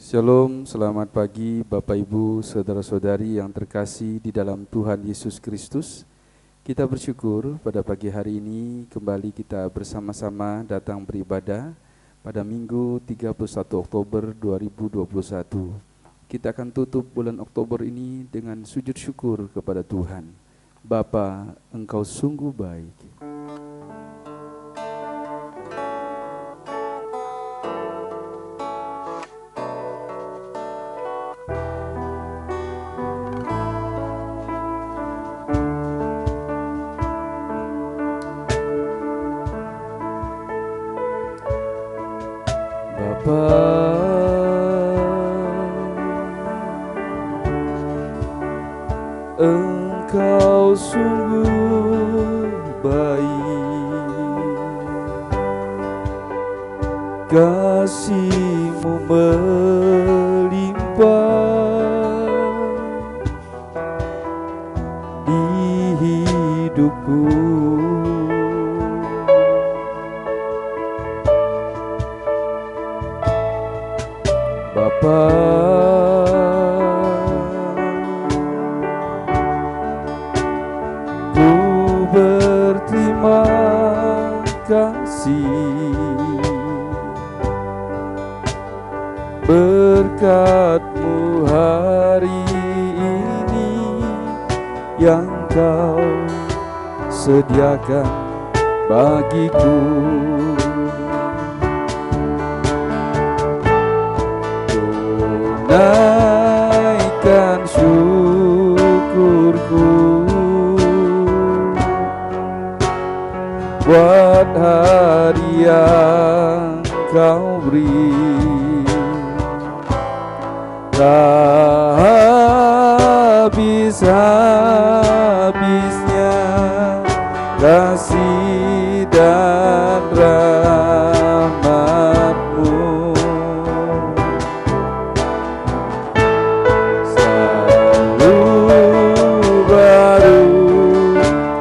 Shalom, selamat pagi Bapak Ibu, Saudara-saudari yang terkasih di dalam Tuhan Yesus Kristus. Kita bersyukur pada pagi hari ini kembali kita bersama-sama datang beribadah pada Minggu 31 Oktober 2021. Kita akan tutup bulan Oktober ini dengan sujud syukur kepada Tuhan. Bapa, Engkau sungguh baik. Engkau sungguh baik, kasih-Mu melimpah di hidupku. Bapa, ku berterima kasih berkat-Mu hari ini yang Kau sediakan bagiku. Naikkan syukurku buat hari yang Kau beri. Tak habis-habisnya kasih dan rahmat-Mu.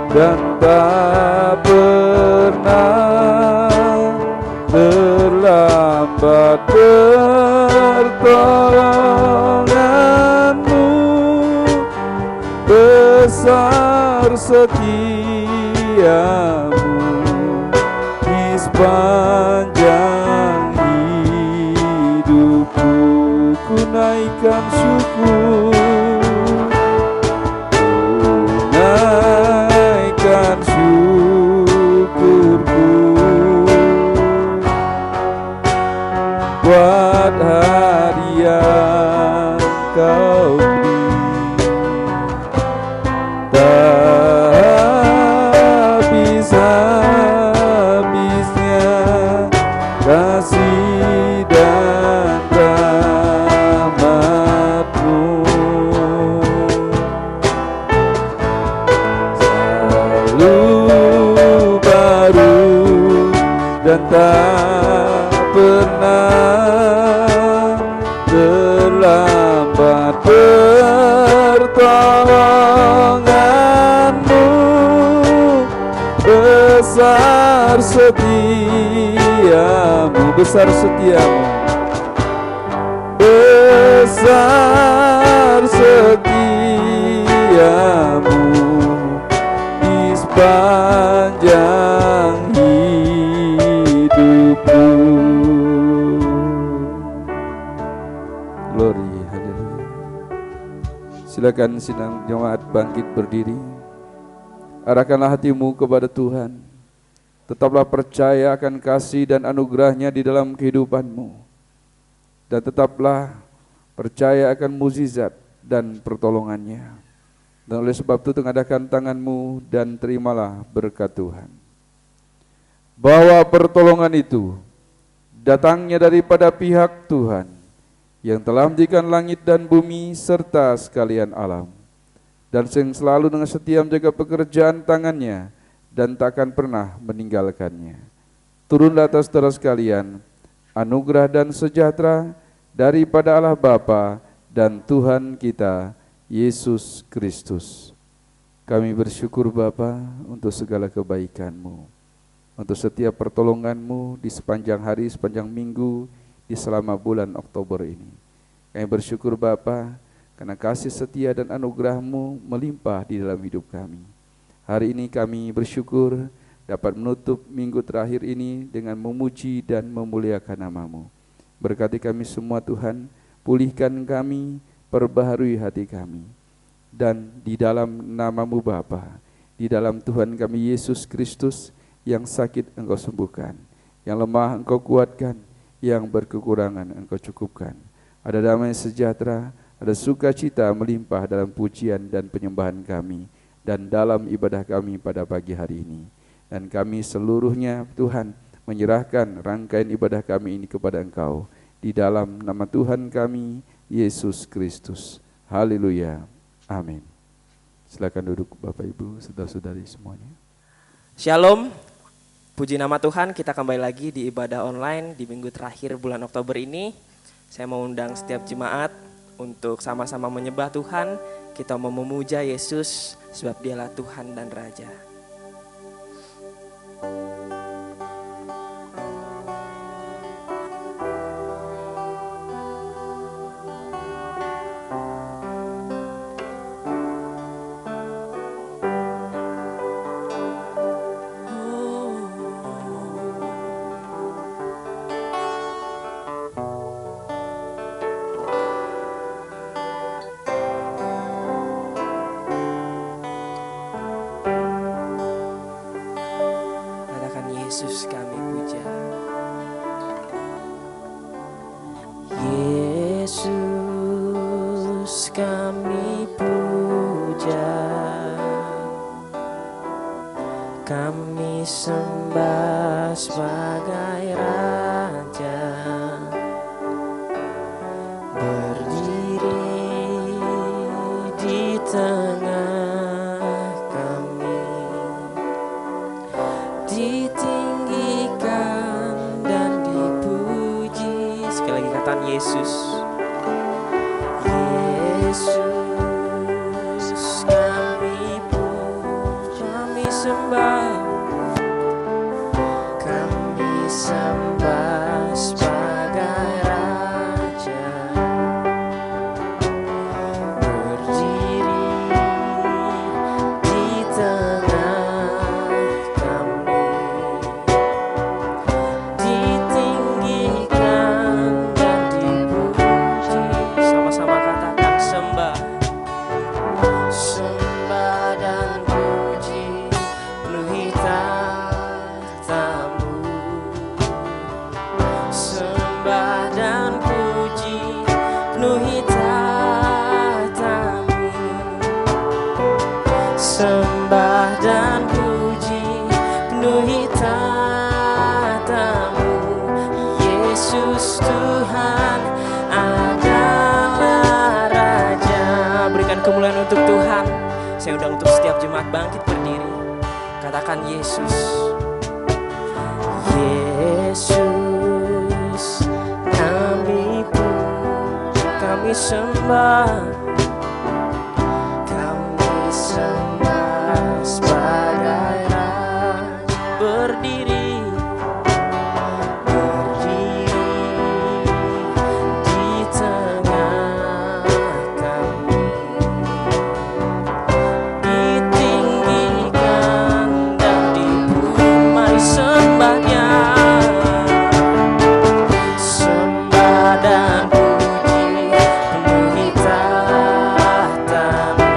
Dan tak pernah terlambat pertolongan-Mu. Besar setia-Mu di sepanjang hidupku. Ku naikkan syukur, syukurku buat hari yang Kau beri. Tak habis-habisnya kasih dan rahmat-Mu. Dan tak pernah terlambat pertolongan-Mu. Besar setia-Mu, besar setia-Mu, besar setia-Mu di sepanjang hidupku. Glory, haleluya. Silakan sidang jemaat bangkit berdiri. Arahkanlah hatimu kepada Tuhan. Tetaplah percaya akan kasih dan anugerah-Nya di dalam kehidupanmu. Dan tetaplah percaya akan mukjizat dan pertolongan-Nya. Dan oleh sebab itu tengadakan tanganmu dan terimalah berkat Tuhan. Bahwa pertolongan itu datangnya daripada pihak Tuhan yang telah menjadikan langit dan bumi serta sekalian alam, dan yang selalu dengan setia menjaga pekerjaan tangannya dan takkan pernah meninggalkannya. Turunlah atas saudara sekalian anugerah dan sejahtera daripada Allah Bapa dan Tuhan kita Yesus Kristus. Kami bersyukur Bapa untuk segala kebaikan-Mu, untuk setiap pertolongan-Mu di sepanjang hari, sepanjang minggu, di selama bulan Oktober ini. Kami bersyukur Bapa, karena kasih setia dan anugerah-Mu melimpah di dalam hidup kami. Hari ini kami bersyukur dapat menutup minggu terakhir ini dengan memuji dan memuliakan nama-Mu. Berkati kami semua Tuhan, pulihkan kami, perbaharui hati kami. Dan di dalam nama-Mu Bapa, di dalam Tuhan kami Yesus Kristus, yang sakit Engkau sembuhkan, yang lemah Engkau kuatkan, yang berkekurangan Engkau cukupkan. Ada damai sejahtera, ada sukacita melimpah dalam pujian dan penyembahan kami, dan dalam ibadah kami pada pagi hari ini. Dan kami seluruhnya Tuhan menyerahkan rangkaian ibadah kami ini kepada Engkau, di dalam nama Tuhan kami, Yesus Kristus. Haleluya. Amin. Silakan duduk Bapak Ibu, saudara-saudari semuanya. Shalom, puji nama Tuhan, kita kembali lagi di ibadah online di minggu terakhir bulan Oktober ini. Saya mau undang setiap jemaat untuk sama-sama menyembah Tuhan. Kita mau memuja Yesus sebab Dialah Tuhan dan Raja. Yesus kami puja. Yesus kami puja, kami sembah sebagai Raja, berdiri di tengah kami, ditinggikan dan dipuji. Sekali lagi katakan Yesus. Yesus kami puja, kami sembah, kami sembah sebagai Raja, berdiri di tengah kami, ditinggikan dan dipuji. Sama-sama katakan sembah, sembah dan puji penuhi tahta-Mu, sembah dan puji penuhi tahta-Mu, sembah dan puji penuhi tahta-Mu. Yesus Tuhan adalah Raja. Berikan kemuliaan untuk Tuhan. Saya undang untuk setiap jemaat bangkit berdiri. Katakan Yesus. Yesus kami puja, kami sembah, kami sembah sebagai Raja, berdiri di tengah kami, ditinggikan dan dipuji. Mari sembah Dia, sembah dan puji penuhi tahta-Mu,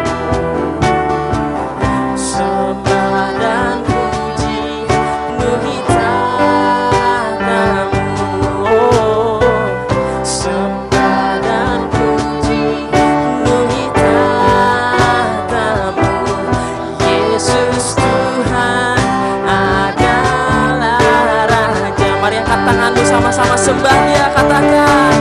sembah dan puji penuhi tahta-Mu, oh, sembah dan puji penuhi tahta-Mu. Yesus Tuhan adalah Raja. Mari angkat tanganmu sama-sama sembah Dia, katakan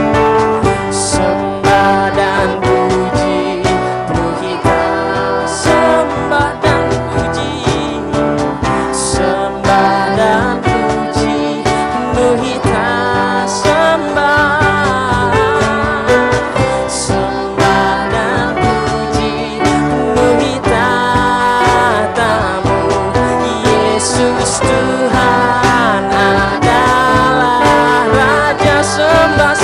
sembah dan puji penuhi tahta, sembah dan puji, sembah dan puji penuhi tahta, sembah, sembah dan puji penuhi tahta-Mu. Yesus Tuhan adalah Raja, sembah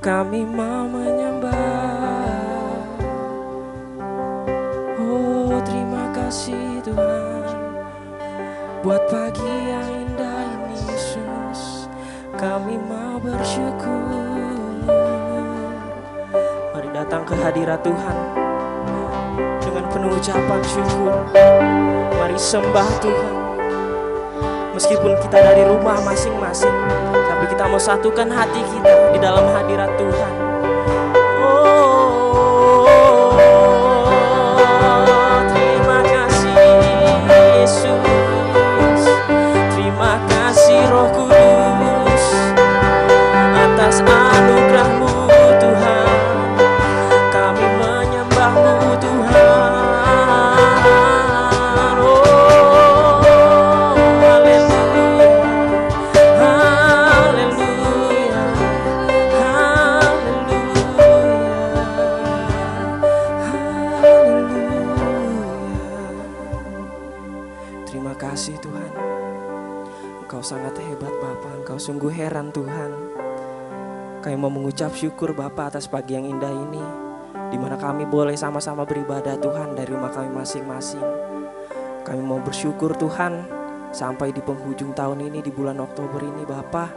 kami mau menyembah. Oh, terima kasih Tuhan buat pagi yang indah ini Yesus. Kami mau bersyukur. Mari datang ke hadirat Tuhan dengan penuh ucapan syukur. Mari sembah Tuhan. Meskipun kita dari rumah masing-masing, tapi kita mau satukan hati kita di dalam hadirat Tuhan. Oh, terima kasih Yesus. Terima kasih Roh Kudus atas anugerah-Mu Tuhan. Kami menyembah-Mu Tuhan. Sangat hebat Bapa, Engkau sungguh heran Tuhan. Kami mau mengucap syukur Bapa atas pagi yang indah ini, di mana kami boleh sama-sama beribadah Tuhan dari rumah kami masing-masing. Kami mau bersyukur Tuhan sampai di penghujung tahun ini, di bulan Oktober ini Bapa,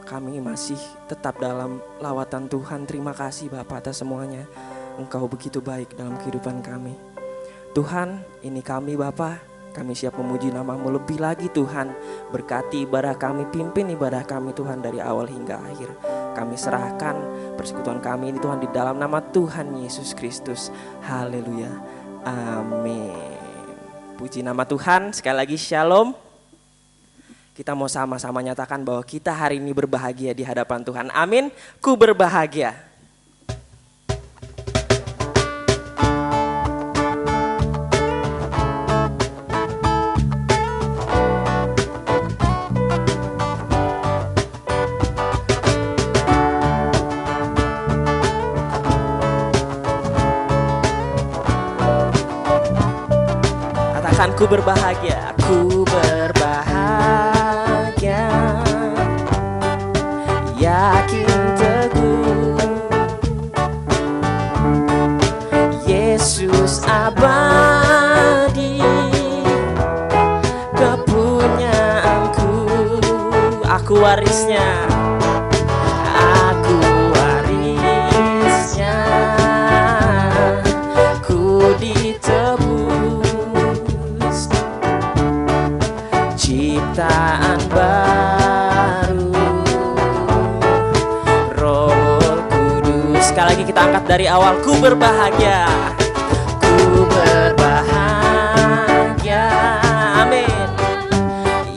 kami masih tetap dalam lawatan Tuhan. Terima kasih Bapa atas semuanya. Engkau begitu baik dalam kehidupan kami. Tuhan, ini kami Bapa. Kami siap memuji nama-Mu lebih lagi Tuhan. Berkati ibadah kami, pimpin ibadah kami Tuhan dari awal hingga akhir. Kami serahkan persekutuan kami ini Tuhan di dalam nama Tuhan Yesus Kristus. Haleluya. Amin. Puji nama Tuhan. Sekali lagi shalom. Kita mau sama-sama nyatakan bahwa kita hari ini berbahagia di hadapan Tuhan. Amin. Ku berbahagia. Ku berbahagia, ku berbahagia, yakin teguh, Yesus abadi, kepunyaanku, aku warisnya, aku warisnya, ku ditebus. Ciptaan baru, Roh Kudus. Sekali lagi kita angkat dari awal. Ku berbahagia, ku berbahagia, amin.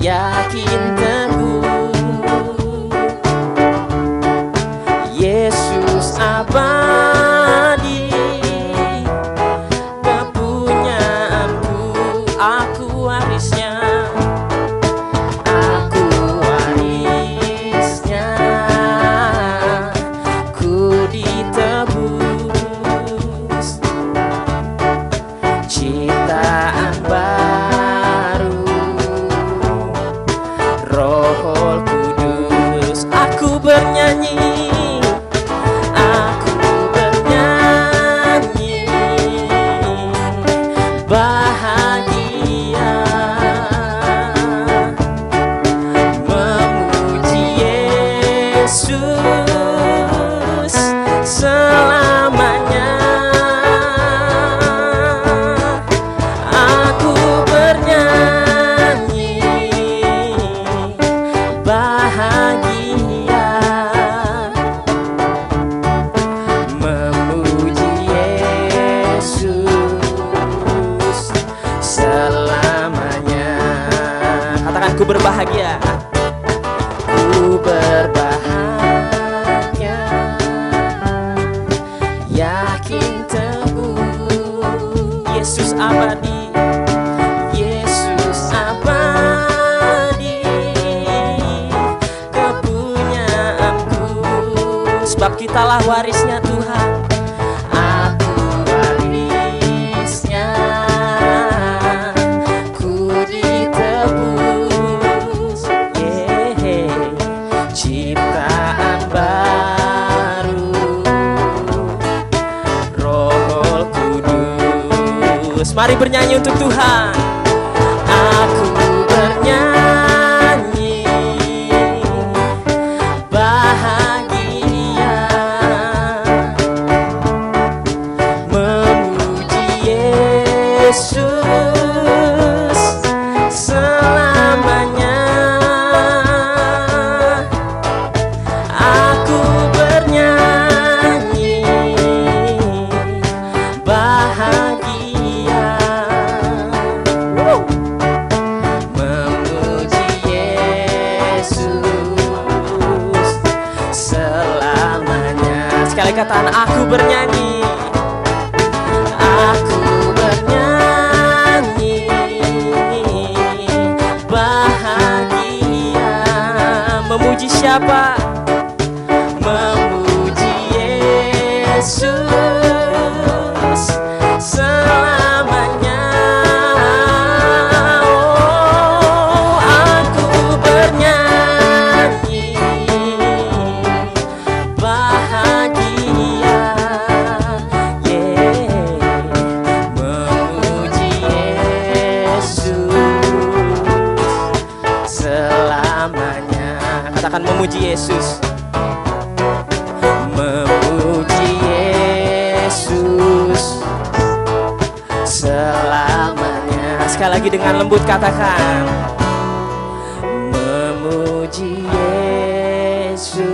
Yakin teguh, Yesus abadi, kepunyaanku, aku warisnya. Ku berbahagia, ku berbahagia, yakin teguh, Yesus abadi, Yesus abadi, kepunyaanku, sebab kitalah warisnya Tuhan. Aku warisnya, ku ditebus. Ciptaan baru, Yesus. Mari bernyanyi untuk Tuhan. Aku bernyanyi bahagia memuji Yesus selamanya. Aku bernyanyi bahagia memuji Yesus selamanya. Sekali katakan, aku bernyanyi. Aku bernyanyi bahagia memuji siapa? Memuji Yesus selamanya. Oh, aku bernyanyi bahagia, memuji Yesus selamanya. Katakan memuji Yesus. Memuji Yesus selamanya. Sekali lagi dengan lembut katakan, memuji Yesus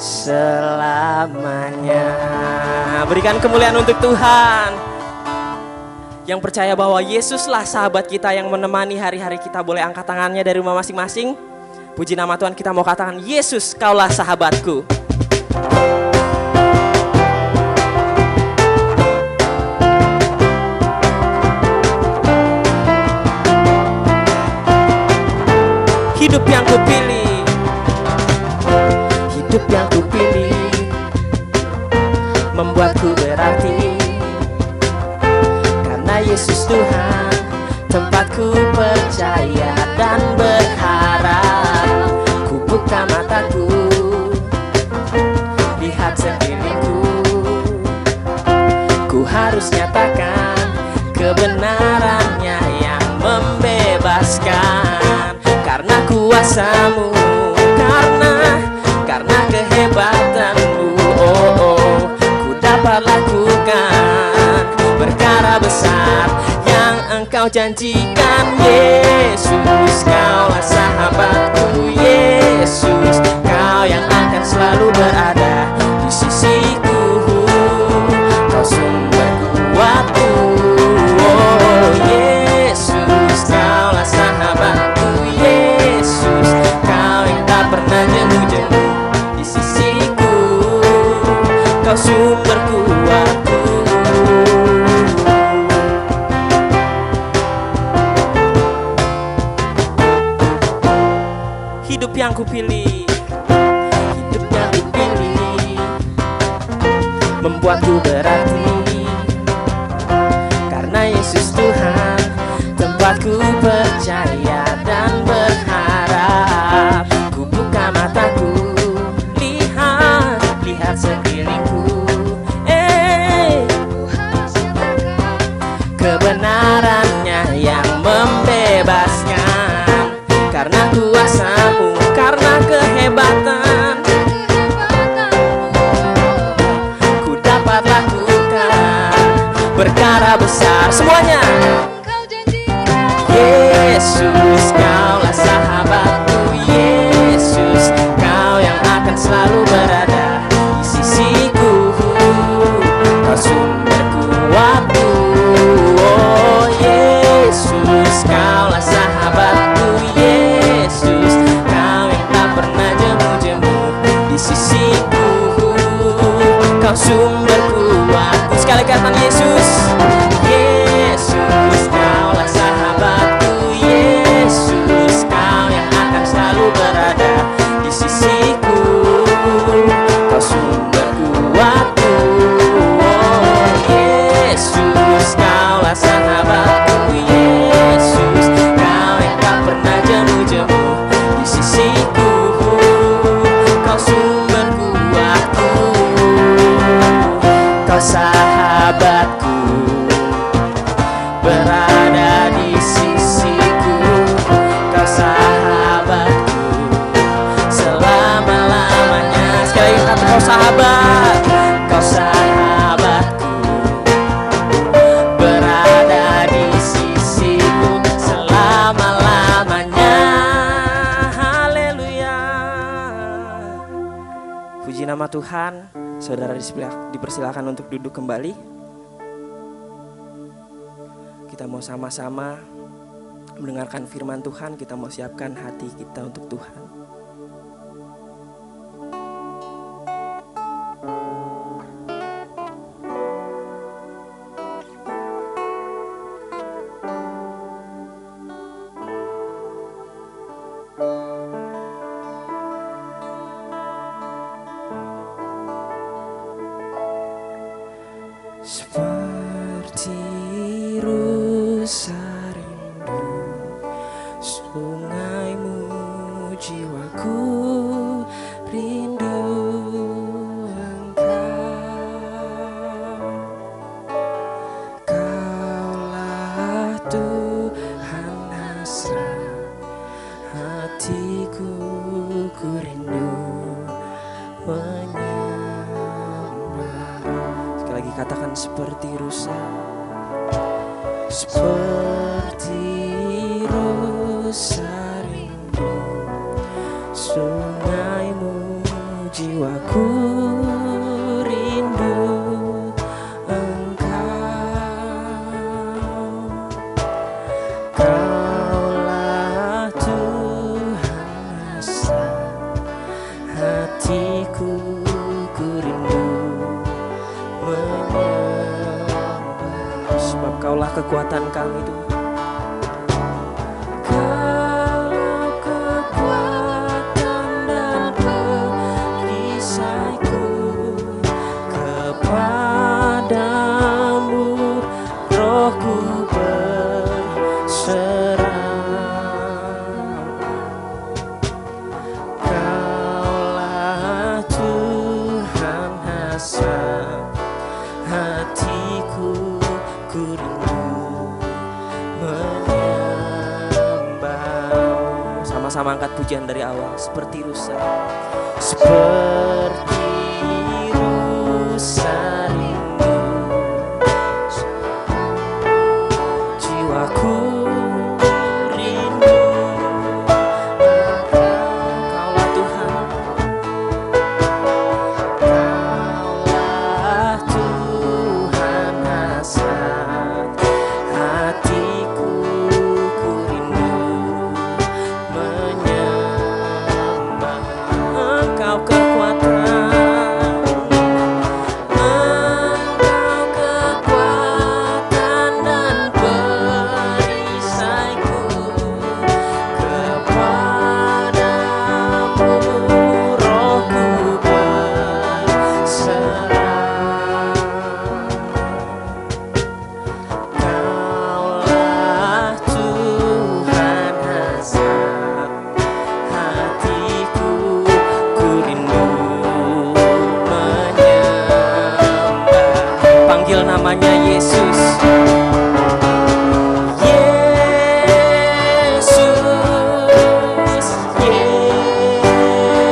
selamanya. Berikan kemuliaan untuk Tuhan. Yang percaya bahwa Yesuslah sahabat kita yang menemani hari-hari kita, boleh angkat tangannya dari rumah masing-masing. Puji nama Tuhan, kita mau katakan, Yesus, Kaulah sahabatku. Hidup yang kupilih, hidup yang kupilih membuatku berarti, karena Yesus Tuhan tempatku percaya dan berharap. Ku buka mataku, lihat sekelilingku, ku harus nyatakan kebenarannya yang membebaskan. Karena kuasa-Mu, karena kehebatan-Mu, ku dapat lakukan perkara besar yang Engkau janjikan. Yesus, Kaulah sahabatku. Yesus, Kau yang akan selalu berada di sisiku. Kau sumber kuatku. Oh Yesus, Kaulah sahabatku. Yesus, Kau yang tak pernah jemu-jemu di sisiku. Kau sumber kuatku. Hidup yang kupilih, hidup yang kupilih membuatku berarti, karena Yesus Tuhan tempatku percaya dan berharap. Ku buka mataku, lihat sekelilingku, kebenarannya yang membebaskan. Karena kuasa-Mu, karena kehebatan, ku dapat lakukan perkara besar. Semuanya. Yesus, Kaulah sahabatku. Yesus, Kau yang akan selalu berada di sisiku. Kau sumber kuatku. Oh Yesus, Kaulah sahabatku. Yesus, Kau yang tak pernah jemu-jemu di sisiku. Kau sumber kuatku. Sekali katakan Yesus. Yesus, Kaulah sahabatku. Yesus, Kau yang akan selalu berada di sisiku. Kau sumber kuatku. Oh Yesus, Kaulah sahabatku. Yesus, Kau yang tak pernah jemu-jemu di sisiku. Kau sumber kuatku. Kau sahabatku. Tuhan, saudara dipersilakan untuk duduk kembali. Kita mau sama-sama mendengarkan firman Tuhan, kita mau siapkan hati kita untuk Tuhan. Seperti rusa rindu sungaimu, jiwaku rindu Engkau. Kaulah Tuhan hasrat hatiku, ku rindu Lagi katakan seperti rusa, seperti rusa rindu sungaimu, jiwaku rindu Engkau. Kaulah Tuhan hasrat hatiku, ku rindu sebab Kaulah kekuatan kami Tuhan. Kaulah kekuatan dan perisaiku, kepadamu rohku berserah. Kaulah Tuhan hasrat hatiku, ku rindu menyembah. Sama-sama angkat pujian dari awal. Seperti rusa, seperti rusa rindu jiwaku rindu Kaulah Tuhan, Kaulah Tuhan hasrat hatiku, ku rindu menyembah. Engkau kekuatan, Engkau kekuatan dan perisaiku, kepadamu rohku berserah. Kaulah Tuhan hasrat hatiku, ku rindu menyembah. Panggil namanya Yesus. Yesus,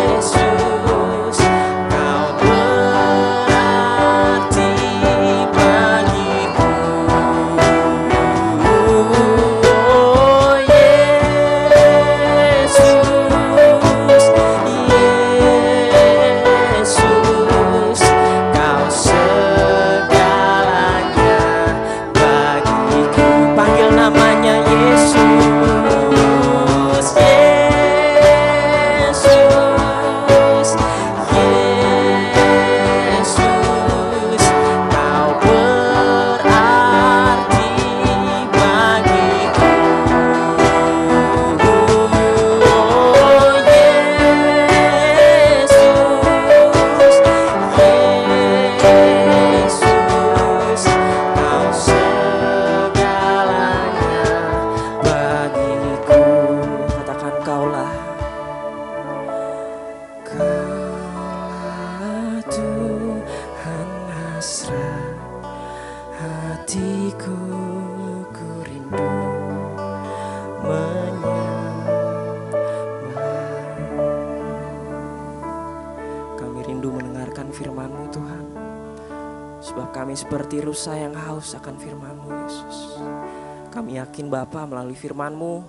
Yesus, Kau berarti bagiku. Oh Yesus, Yesus, Kau segalanya bagiku. Panggil namanya Yesus. Yesus, Yesus, Kau berarti bagiku. Oh Yesus, Yesus, Kau segalanya bagiku. Katakan Kaulah, Kaulah Tuhan hasrat hatiku, ku rindu menyembah. kami rindu mendengarkan firman-Mu Tuhan. Sebab kami seperti rusa yang haus akan firman-Mu Yesus. Kami yakin Bapa melalui firman-Mu,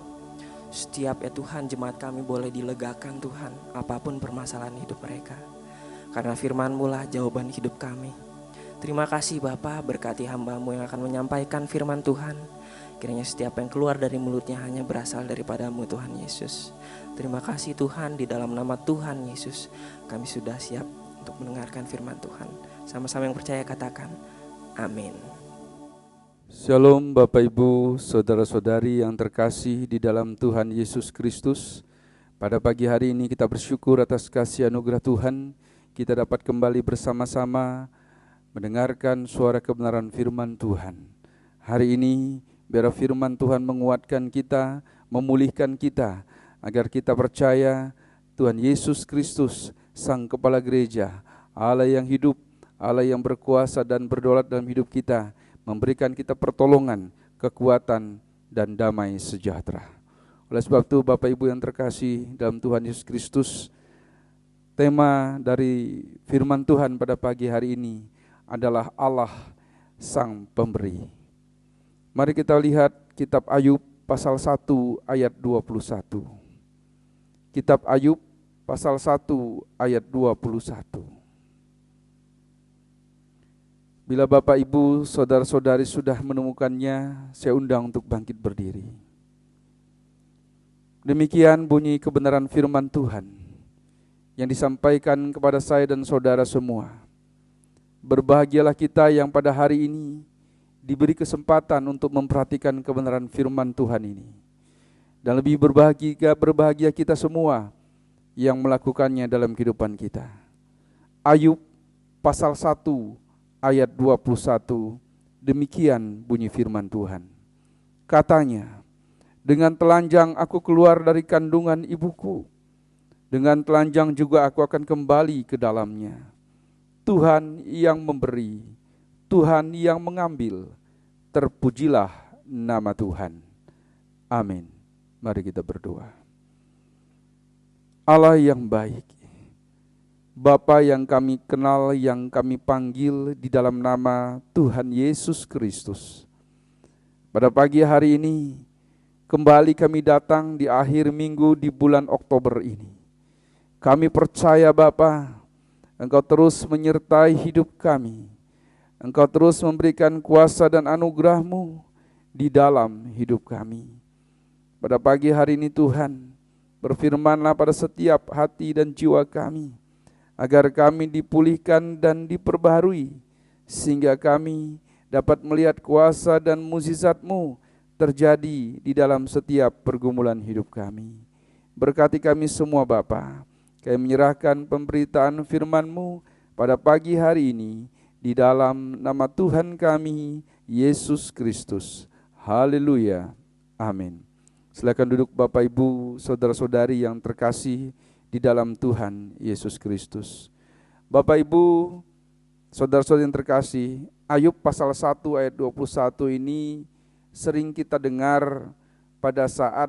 setiap Tuhan jemaat kami boleh dilegakan Tuhan, apapun permasalahan hidup mereka. karena firman-Mu lah jawaban hidup kami. Terima kasih Bapa, berkati hamba-Mu yang akan menyampaikan firman Tuhan. Kiranya setiap yang keluar dari mulutnya hanya berasal daripada-Mu Tuhan Yesus. Terima kasih Tuhan, di dalam nama Tuhan Yesus kami sudah siap untuk mendengarkan firman Tuhan. Sama-sama yang percaya katakan amin. Shalom Bapak Ibu, saudara-saudari yang terkasih di dalam Tuhan Yesus Kristus. Pada pagi hari ini kita bersyukur atas kasih anugerah Tuhan. Kita dapat kembali bersama-sama mendengarkan suara kebenaran firman Tuhan. Hari ini biar firman Tuhan menguatkan kita, memulihkan kita, agar kita percaya Tuhan Yesus Kristus, Sang Kepala Gereja, Allah yang hidup, Allah yang berkuasa dan berdaulat dalam hidup kita, memberikan kita pertolongan, kekuatan, dan damai sejahtera. Oleh sebab itu Bapak Ibu yang terkasih dalam Tuhan Yesus Kristus, tema dari firman Tuhan pada pagi hari ini adalah Allah Sang Pemberi. Mari kita lihat kitab Ayub pasal 1 ayat 21. Kitab Ayub pasal 1 ayat 21. Bila Bapak Ibu saudara-saudari sudah menemukannya, saya undang untuk bangkit berdiri. Demikian bunyi kebenaran firman Tuhan yang disampaikan kepada saya dan saudara semua. Berbahagialah kita yang pada hari ini diberi kesempatan untuk memperhatikan kebenaran firman Tuhan ini. Dan lebih berbahagia kita semua yang melakukannya dalam kehidupan kita. Ayub pasal 1 ayat 21, demikian bunyi firman Tuhan. Katanya, dengan telanjang aku keluar dari kandungan ibuku, dengan telanjang juga aku akan kembali ke dalamnya. Tuhan yang memberi, Tuhan yang mengambil, terpujilah nama Tuhan. Amin. Mari kita berdoa. Allah yang baik, Bapa yang kami kenal, yang kami panggil di dalam nama Tuhan Yesus Kristus. Pada pagi hari ini, kembali kami datang di akhir minggu di bulan Oktober ini. Kami percaya Bapa, Engkau terus menyertai hidup kami. Engkau terus memberikan kuasa dan anugerah-Mu di dalam hidup kami. Pada pagi hari ini Tuhan, berfirman-Lah pada setiap hati dan jiwa kami, agar kami dipulihkan dan diperbaharui, sehingga kami dapat melihat kuasa dan mukjizat-Mu terjadi di dalam setiap pergumulan hidup kami. Berkati kami semua Bapa. Kami menyerahkan pemberitaan firman-Mu pada pagi hari ini di dalam nama Tuhan kami, Yesus Kristus. Haleluya. Amin. Silakan duduk Bapak Ibu, saudara-saudari yang terkasih di dalam Tuhan Yesus Kristus. Bapak Ibu, saudara-saudari yang terkasih, Ayub pasal 1 ayat 21 ini sering kita dengar pada saat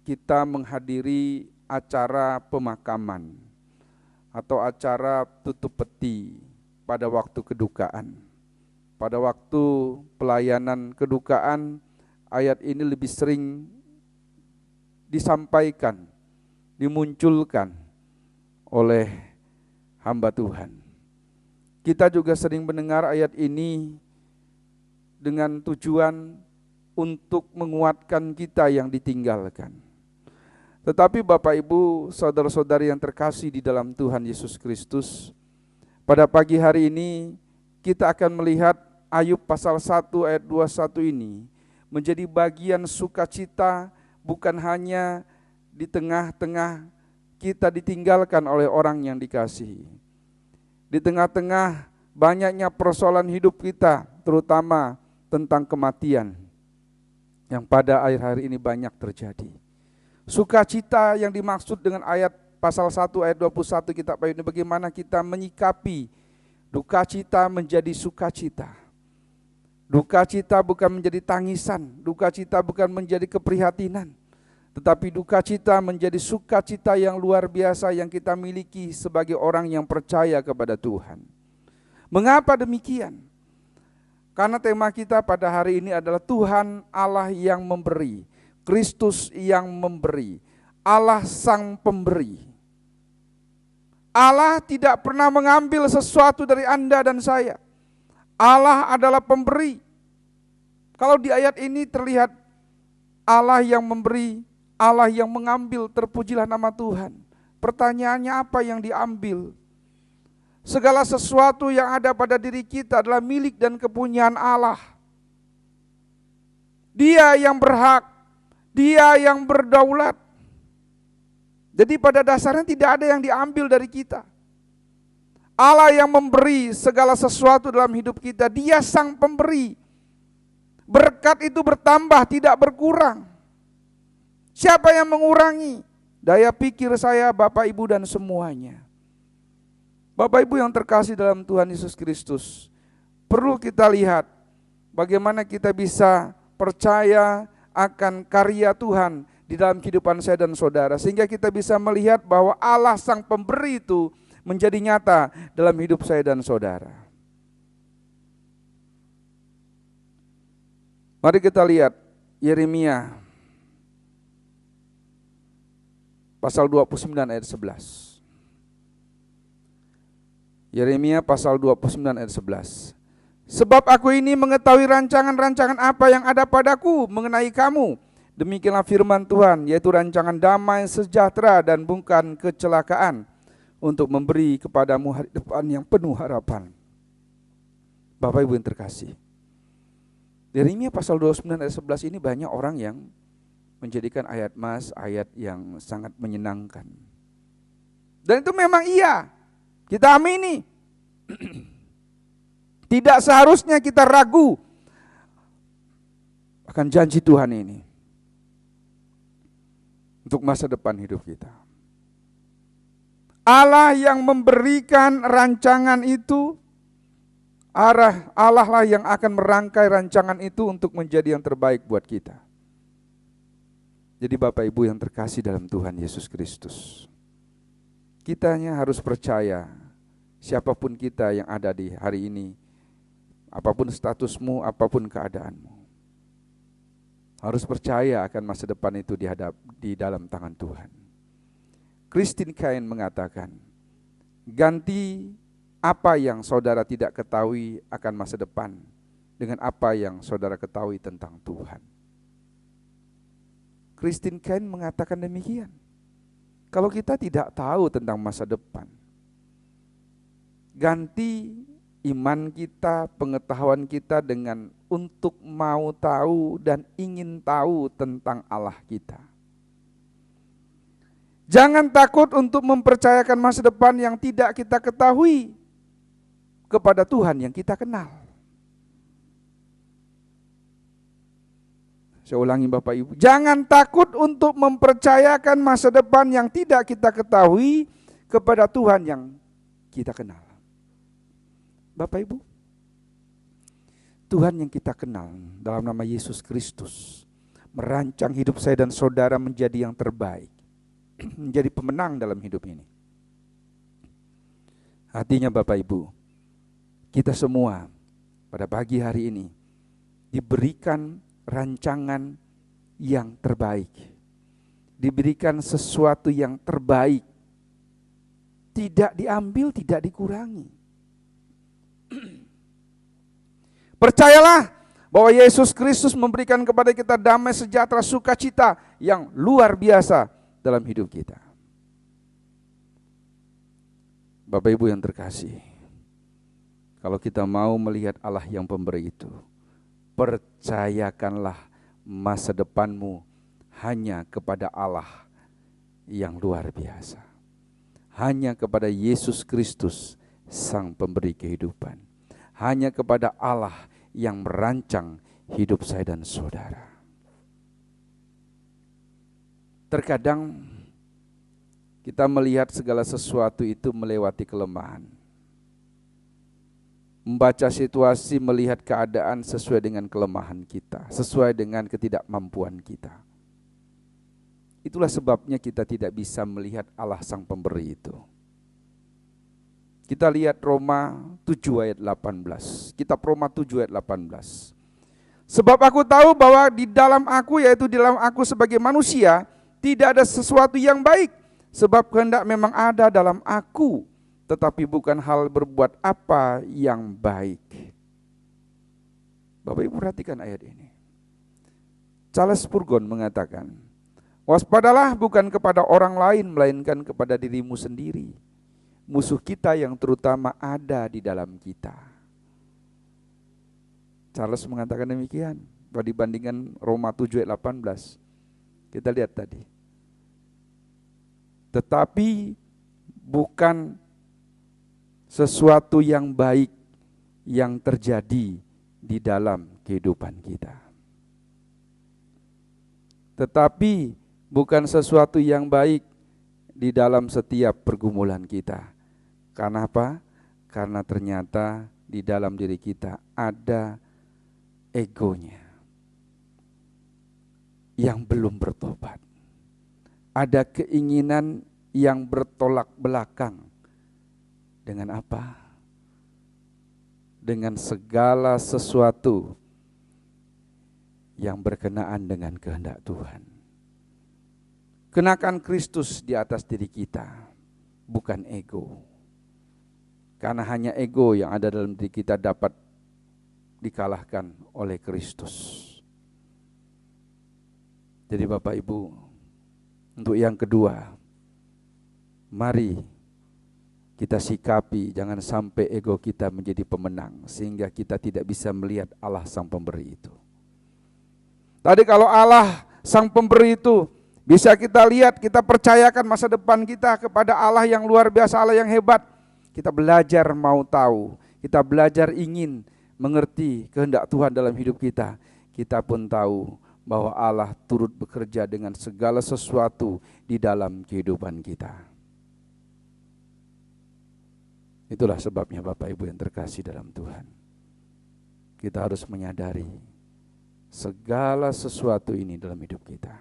kita menghadiri acara pemakaman atau acara tutup peti pada waktu kedukaan. Pada waktu pelayanan kedukaan, ayat ini lebih sering disampaikan, dimunculkan oleh hamba Tuhan. Kita juga sering mendengar ayat ini dengan tujuan untuk menguatkan kita yang ditinggalkan. Tetapi Bapak Ibu, saudara-saudari yang terkasih di dalam Tuhan Yesus Kristus, pada pagi hari ini kita akan melihat Ayub pasal 1 ayat 21 ini menjadi bagian sukacita, bukan hanya di tengah-tengah kita ditinggalkan oleh orang yang dikasihi. Di tengah-tengah banyaknya persoalan hidup kita, terutama tentang kematian yang pada akhir hari ini banyak terjadi. Sukacita yang dimaksud dengan ayat pasal 1 ayat 21 kitab Ayub ini, bagaimana kita menyikapi duka cita menjadi sukacita. Duka cita bukan menjadi tangisan, duka cita bukan menjadi keprihatinan, tetapi duka cita menjadi sukacita yang luar biasa yang kita miliki sebagai orang yang percaya kepada Tuhan. Mengapa demikian? Karena tema kita pada hari ini adalah Tuhan Allah yang memberi, Kristus yang memberi, Allah Sang Pemberi. Allah tidak pernah mengambil sesuatu dari Anda dan saya. Allah adalah pemberi. Kalau di ayat ini terlihat Allah yang memberi, Allah yang mengambil, terpujilah nama Tuhan. Pertanyaannya apa yang diambil? Segala sesuatu yang ada pada diri kita adalah milik dan kepunyaan Allah. Dia yang berhak, Dia yang berdaulat. Jadi pada dasarnya tidak ada yang diambil dari kita. Allah yang memberi segala sesuatu dalam hidup kita, Dia sang pemberi. Berkat itu bertambah, tidak berkurang. Siapa yang mengurangi? Daya pikir saya, Bapak Ibu dan semuanya. Bapak Ibu yang terkasih dalam Tuhan Yesus Kristus, perlu kita lihat bagaimana kita bisa percaya akan karya Tuhan di dalam kehidupan saya dan saudara, sehingga kita bisa melihat bahwa Allah sang pemberi itu menjadi nyata dalam hidup saya dan saudara. Mari kita lihat Yeremia pasal 29 ayat 11. Yeremia pasal 29 ayat 11. Sebab aku ini mengetahui rancangan-rancangan apa yang ada padaku mengenai kamu. Demikianlah firman Tuhan, yaitu rancangan damai, sejahtera dan bukan kecelakaan, untuk memberi kepadamu hari depan yang penuh harapan. Bapak Ibu yang terkasih, Yeremia pasal 29 ayat 11 ini banyak orang yang menjadikan ayat ayat yang sangat menyenangkan. Dan itu memang iya, kita amini. Tidak seharusnya kita ragu akan janji Tuhan ini untuk masa depan hidup kita. Allah yang memberikan rancangan itu, Allah lah yang akan merangkai rancangan itu untuk menjadi yang terbaik buat kita. Jadi Bapak Ibu yang terkasih dalam Tuhan Yesus Kristus, kita hanya harus percaya siapapun kita yang ada di hari ini, apapun statusmu, apapun keadaanmu, harus percaya akan masa depan itu di dalam tangan Tuhan. Christine Caine mengatakan, ganti apa yang saudara tidak ketahui akan masa depan dengan apa yang saudara ketahui tentang Tuhan. Christine Caine mengatakan demikian. Kalau kita tidak tahu tentang masa depan, ganti iman kita, pengetahuan kita dengan untuk mau tahu dan ingin tahu tentang Allah kita. Jangan takut untuk mempercayakan masa depan yang tidak kita ketahui kepada Tuhan yang kita kenal. Saya ulangi Bapak Ibu, jangan takut untuk mempercayakan masa depan yang tidak kita ketahui kepada Tuhan yang kita kenal. Bapak Ibu, Tuhan yang kita kenal dalam nama Yesus Kristus merancang hidup saya dan saudara menjadi yang terbaik, menjadi pemenang dalam hidup ini. Artinya Bapak Ibu, kita semua pada pagi hari ini diberikan rancangan yang terbaik, diberikan sesuatu yang terbaik, tidak diambil, tidak dikurangi. Percayalah bahwa Yesus Kristus memberikan kepada kita damai, sejahtera, sukacita yang luar biasa dalam hidup kita. Bapak Ibu yang terkasih, kalau kita mau melihat Allah yang pemberi itu, percayakanlah masa depanmu hanya kepada Allah yang luar biasa. Hanya kepada Yesus Kristus sang pemberi kehidupan. Hanya kepada Allah yang merancang hidup saya dan saudara. Terkadang kita melihat segala sesuatu itu melewati kelemahan. Membaca situasi, melihat keadaan sesuai dengan kelemahan kita, sesuai dengan ketidakmampuan kita. Itulah sebabnya kita tidak bisa melihat Allah sang pemberi itu. Kita lihat Roma 7 ayat 18. Kitab Roma 7 ayat 18. Sebab aku tahu bahwa di dalam aku, yaitu di dalam aku sebagai manusia, tidak ada sesuatu yang baik, Sebab kehendak memang ada dalam aku, tetapi bukan hal berbuat apa yang baik. Bapak Ibu perhatikan ayat ini. Charles Spurgeon mengatakan, waspadalah bukan kepada orang lain, melainkan kepada dirimu sendiri. Musuh kita yang terutama ada di dalam kita. Charles mengatakan demikian. Kalau dibandingkan Roma 7 ayat 18. Kita lihat tadi. Tetapi bukan sesuatu yang baik yang terjadi di dalam kehidupan kita. Tetapi bukan sesuatu yang baik di dalam setiap pergumulan kita. Karena apa? Karena ternyata di dalam diri kita ada egonya yang belum bertobat. Ada keinginan yang bertolak belakang. Dengan apa? Dengan segala sesuatu yang berkenaan dengan kehendak Tuhan. Kenakan Kristus di atas diri kita, bukan ego. Karena hanya ego yang ada dalam diri kita dapat dikalahkan oleh Kristus. Jadi Bapak Ibu, untuk yang kedua, mari kita sikapi jangan sampai ego kita menjadi pemenang sehingga kita tidak bisa melihat Allah Sang Pemberi itu. Tadi kalau Allah Sang Pemberi itu bisa kita lihat, kita percayakan masa depan kita kepada Allah yang luar biasa, Allah yang hebat. Kita belajar mau tahu, kita belajar ingin mengerti kehendak Tuhan dalam hidup kita. Kita pun tahu bahwa Allah turut bekerja dengan segala sesuatu di dalam kehidupan kita. Itulah sebabnya Bapak Ibu yang terkasih dalam Tuhan. Kita harus menyadari segala sesuatu ini dalam hidup kita.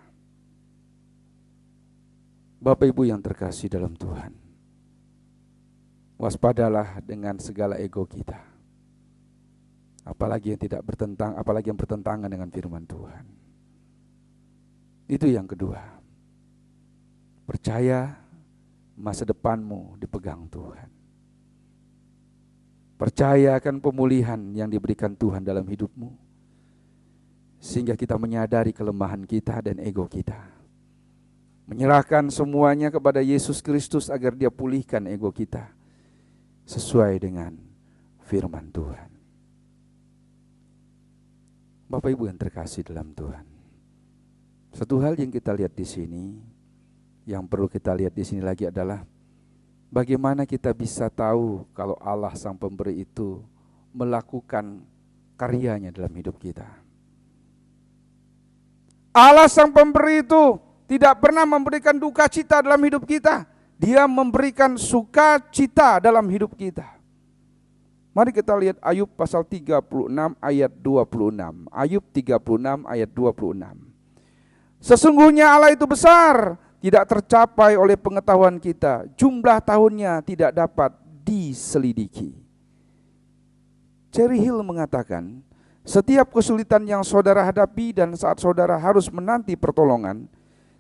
Bapak Ibu yang terkasih dalam Tuhan, waspadalah dengan segala ego kita. Apalagi yang bertentangan dengan firman Tuhan. Itu yang kedua. Percaya masa depanmu dipegang Tuhan. Percaya akan pemulihan yang diberikan Tuhan dalam hidupmu. Sehingga kita menyadari kelemahan kita dan ego kita. Menyerahkan semuanya kepada Yesus Kristus agar Dia pulihkan ego kita. Sesuai dengan firman Tuhan. Bapak Ibu yang terkasih dalam Tuhan. Satu hal yang kita lihat di sini, yang perlu kita lihat di sini lagi adalah bagaimana kita bisa tahu kalau Allah Sang Pemberi itu melakukan karyanya dalam hidup kita. Allah Sang Pemberi itu tidak pernah memberikan duka cita dalam hidup kita. Dia memberikan sukacita dalam hidup kita. Mari kita lihat Ayub pasal 36 ayat 26. Ayub 36 ayat 26. Sesungguhnya Allah itu besar, tidak tercapai oleh pengetahuan kita. Jumlah tahunnya tidak dapat diselidiki. Cherry Hill mengatakan, setiap kesulitan yang saudara hadapi dan saat saudara harus menanti pertolongan,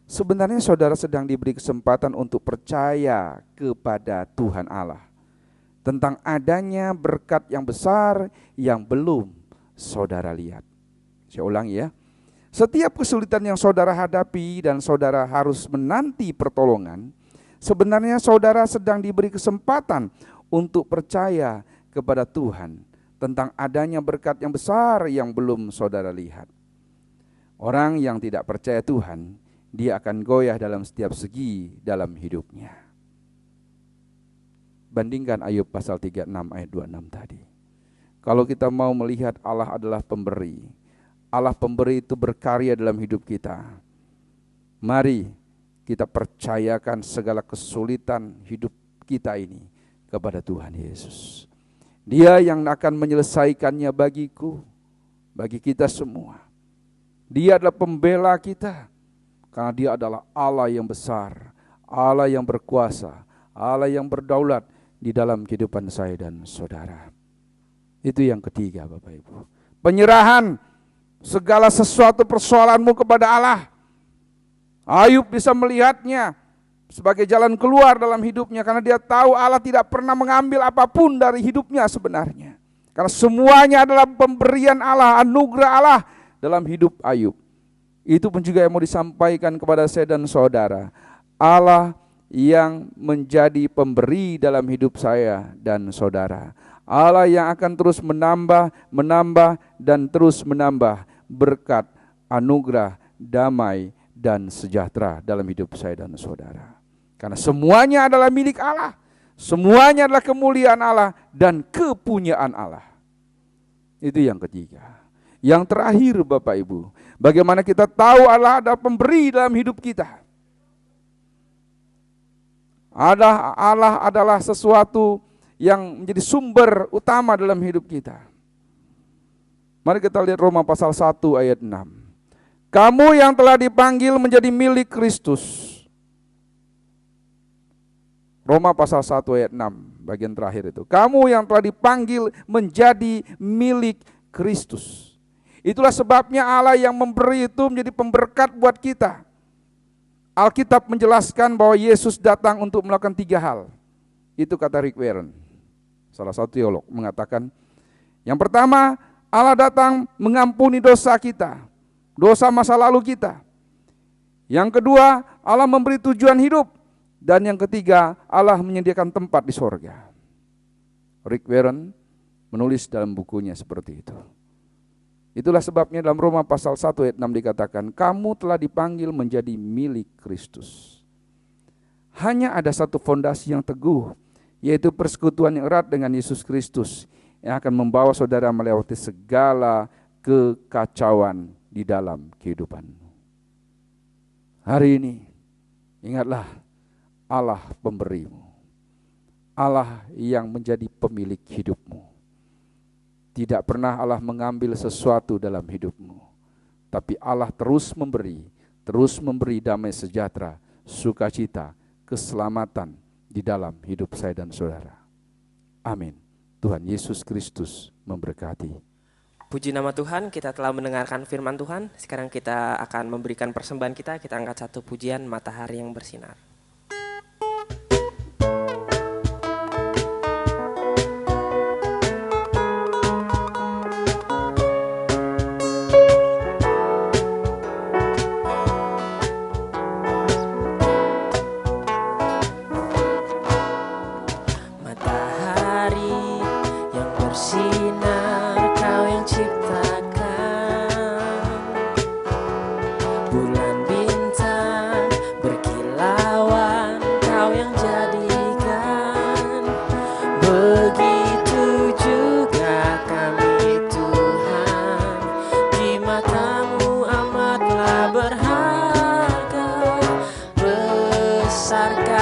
sebenarnya saudara sedang diberi kesempatan untuk percaya kepada Tuhan Allah tentang adanya berkat yang besar yang belum saudara lihat. Saya ulangi ya. Setiap kesulitan yang saudara hadapi dan saudara harus menanti pertolongan, sebenarnya saudara sedang diberi kesempatan untuk percaya kepada Tuhan tentang adanya berkat yang besar yang belum saudara lihat. Orang yang tidak percaya Tuhan, dia akan goyah dalam setiap segi dalam hidupnya. Bandingkan Ayub pasal 36 ayat 26 tadi. Kalau kita mau melihat Allah adalah pemberi, Allah pemberi itu berkarya dalam hidup kita. Mari kita percayakan segala kesulitan hidup kita ini kepada Tuhan Yesus. Dia yang akan menyelesaikannya bagiku, bagi kita semua. Dia adalah pembela kita, karena Dia adalah Allah yang besar, Allah yang berkuasa, Allah yang berdaulat di dalam kehidupan saya dan saudara. Itu yang ketiga Bapak Ibu. Penyerahan segala sesuatu persoalanmu kepada Allah. Ayub bisa melihatnya sebagai jalan keluar dalam hidupnya, karena dia tahu Allah tidak pernah mengambil apapun dari hidupnya sebenarnya. Karena semuanya adalah pemberian Allah, anugerah Allah dalam hidup Ayub. Itu pun juga yang mau disampaikan kepada saya dan saudara. Allah yang menjadi pemberi dalam hidup saya dan saudara. Allah yang akan terus menambah, dan terus menambah berkat, anugerah, damai, dan sejahtera dalam hidup saya dan saudara. Karena semuanya adalah milik Allah. Semuanya adalah kemuliaan Allah dan kepunyaan Allah. Itu yang ketiga. Yang terakhir Bapak Ibu, bagaimana kita tahu Allah ada pemberi dalam hidup kita. Allah adalah sesuatu yang menjadi sumber utama dalam hidup kita. Mari kita lihat Roma pasal 1 ayat 6. Kamu yang telah dipanggil menjadi milik Kristus. Roma pasal 1 ayat 6 bagian terakhir itu. Kamu yang telah dipanggil menjadi milik Kristus. Itulah sebabnya Allah yang memberi itu menjadi pemberkat buat kita. Alkitab menjelaskan bahwa Yesus datang untuk melakukan 3 hal. Itu kata Rick Warren, salah satu teolog, mengatakan, yang pertama, Allah datang mengampuni dosa kita, dosa masa lalu kita. Yang kedua, Allah memberi tujuan hidup. Dan yang ketiga, Allah menyediakan tempat di sorga. Rick Warren menulis dalam bukunya seperti itu. Itulah sebabnya dalam Roma pasal 1 ayat 6 dikatakan, kamu telah dipanggil menjadi milik Kristus. Hanya ada satu fondasi yang teguh, yaitu persekutuan yang erat dengan Yesus Kristus, yang akan membawa saudara melewati segala kekacauan di dalam kehidupan. Hari ini, ingatlah Allah pemberimu, Allah yang menjadi pemilik hidupmu. Tidak pernah Allah mengambil sesuatu dalam hidupmu, tapi Allah terus memberi damai sejahtera, sukacita, keselamatan di dalam hidup saya dan saudara. Amin. Tuhan Yesus Kristus memberkati. Puji nama Tuhan, kita telah mendengarkan firman Tuhan. Sekarang kita akan memberikan persembahan kita. Kita angkat satu pujian, Matahari yang Bersinar.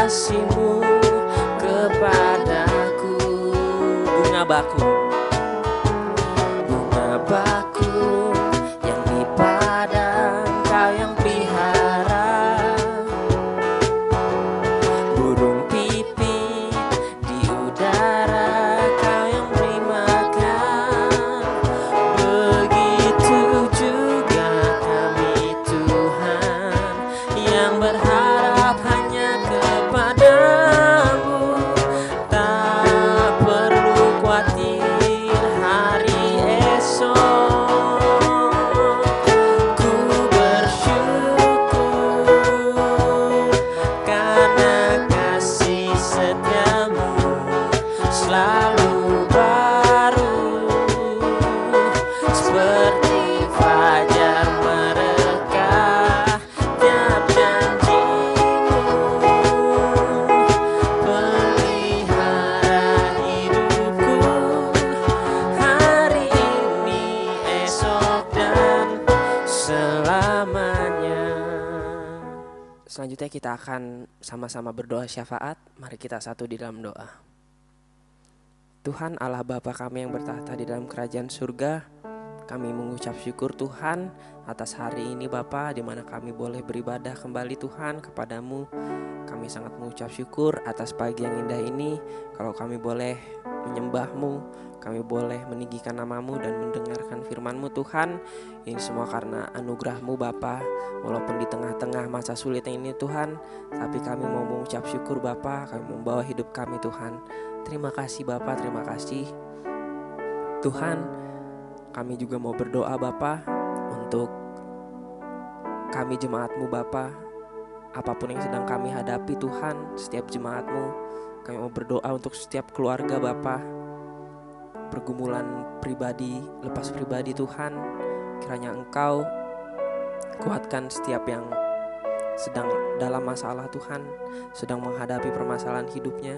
kasih-Mu kepadaku. Bunga bakung, bunga bakung yang di padang Kau yang pelihara, burung pipit di udara Kau yang beri makan. Begitu juga kami Tuhan yang berharap hanya kepadamu, tak perlu khawatir hari esok. Ku bersyukur karena kasih setiamu selalu baru, seperti fajar merekah tiap janji-Mu. Pelihara hidupku hari ini, esok, dan selamanya. selanjutnya kita akan sama-sama berdoa syafaat. Mari kita satu di dalam doa. Tuhan Allah Bapa kami yang bertahta di dalam kerajaan surga, Kami mengucap syukur Tuhan atas hari ini Bapa, di mana kami boleh beribadah kembali Tuhan kepadamu. Kami sangat mengucap syukur atas pagi yang indah ini. Kalau kami boleh menyembah-Mu, kami boleh meninggikan nama-Mu dan mendengarkan firman-Mu Tuhan. Ini semua karena anugerah-Mu Bapa. Walaupun di tengah-tengah masa sulit ini Tuhan, tapi kami mau mengucap syukur Bapa. Kami membawa hidup kami Tuhan. Terima kasih Bapa, terima kasih Tuhan. Kami juga mau berdoa Bapa untuk kami jemaat-Mu Bapa. Apapun yang sedang kami hadapi Tuhan, setiap jemaat-Mu, kami mau berdoa untuk setiap keluarga Bapa. Pergumulan pribadi, lepas pribadi Tuhan, kiranya Engkau kuatkan setiap yang sedang dalam masalah Tuhan, sedang menghadapi permasalahan hidupnya.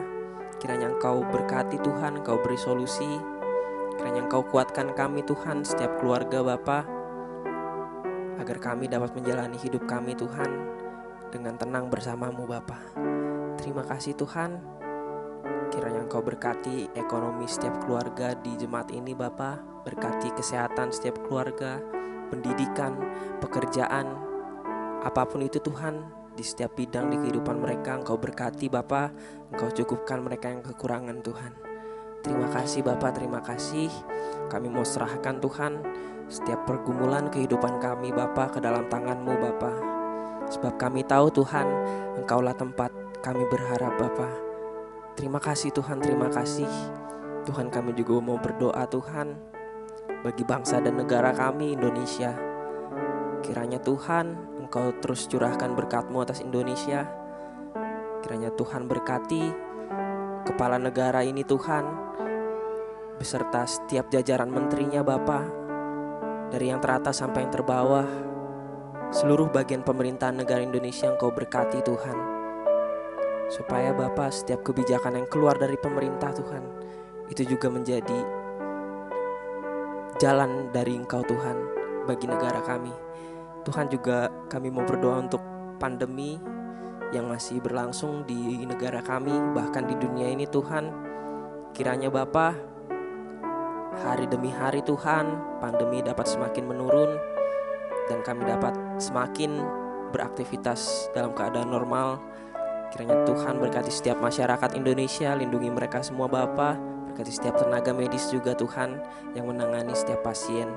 Kiranya Engkau berkati Tuhan, Engkau beri solusi. Kiranya Engkau kuatkan kami Tuhan, setiap keluarga Bapa, agar kami dapat menjalani hidup kami Tuhan dengan tenang bersama-Mu Bapa. Terima kasih Tuhan. Kiranya Engkau berkati ekonomi setiap keluarga di jemaat ini Bapa. Berkati kesehatan setiap keluarga, pendidikan, pekerjaan, apapun itu Tuhan, di setiap bidang di kehidupan mereka Engkau berkati Bapa. Engkau cukupkan mereka yang kekurangan Tuhan. Terima kasih Bapa, terima kasih. Kami mau serahkan Tuhan setiap pergumulan kehidupan kami Bapa ke dalam tangan-Mu Bapa. Sebab kami tahu Tuhan, Engkaulah tempat kami berharap Bapa. Terima kasih Tuhan, terima kasih. Tuhan, kami juga mau berdoa Tuhan bagi bangsa dan negara kami Indonesia. Kiranya Tuhan, Engkau terus curahkan berkat-Mu atas Indonesia. Kiranya Tuhan berkati kepala negara ini Tuhan, beserta setiap jajaran menterinya Bapa, dari yang teratas sampai yang terbawah. Seluruh bagian pemerintahan negara Indonesia Engkau berkati Tuhan, supaya Bapa setiap kebijakan yang keluar dari pemerintah Tuhan, itu juga menjadi jalan dari Engkau Tuhan bagi negara kami. Tuhan, juga kami mau berdoa untuk pandemi yang masih berlangsung di negara kami, bahkan di dunia ini Tuhan. Kiranya Bapa, hari demi hari Tuhan, pandemi dapat semakin menurun dan kami dapat semakin beraktivitas dalam keadaan normal. Kiranya Tuhan berkati setiap masyarakat Indonesia, lindungi mereka semua Bapa. Berkati setiap tenaga medis juga Tuhan yang menangani setiap pasien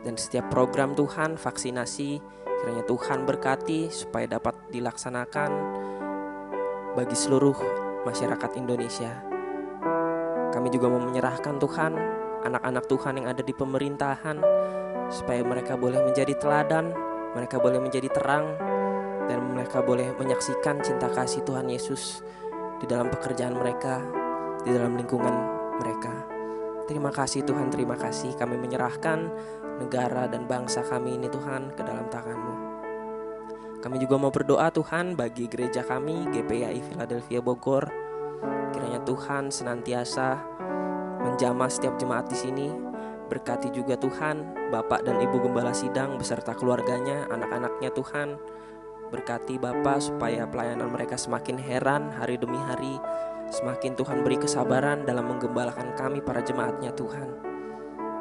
dan setiap program Tuhan, vaksinasi. Kiranya Tuhan berkati supaya dapat dilaksanakan bagi seluruh masyarakat Indonesia. Kami juga mau menyerahkan Tuhan anak-anak Tuhan yang ada di pemerintahan, supaya mereka boleh menjadi teladan, mereka boleh menjadi terang, dan mereka boleh menyaksikan cinta kasih Tuhan Yesus di dalam pekerjaan mereka, di dalam lingkungan mereka. Terima kasih Tuhan, terima kasih. Kami menyerahkan negara dan bangsa kami ini Tuhan ke dalam tangan-Mu. Kami juga mau berdoa Tuhan bagi gereja kami, GPI Philadelphia Bogor. Kiranya Tuhan senantiasa menjamah setiap jemaat di sini. Berkati juga Tuhan Bapak dan Ibu Gembala Sidang beserta keluarganya, anak-anaknya Tuhan. Berkati Bapak supaya pelayanan mereka semakin heran hari demi hari. Semakin Tuhan beri kesabaran dalam menggembalakan kami para jemaatnya Tuhan.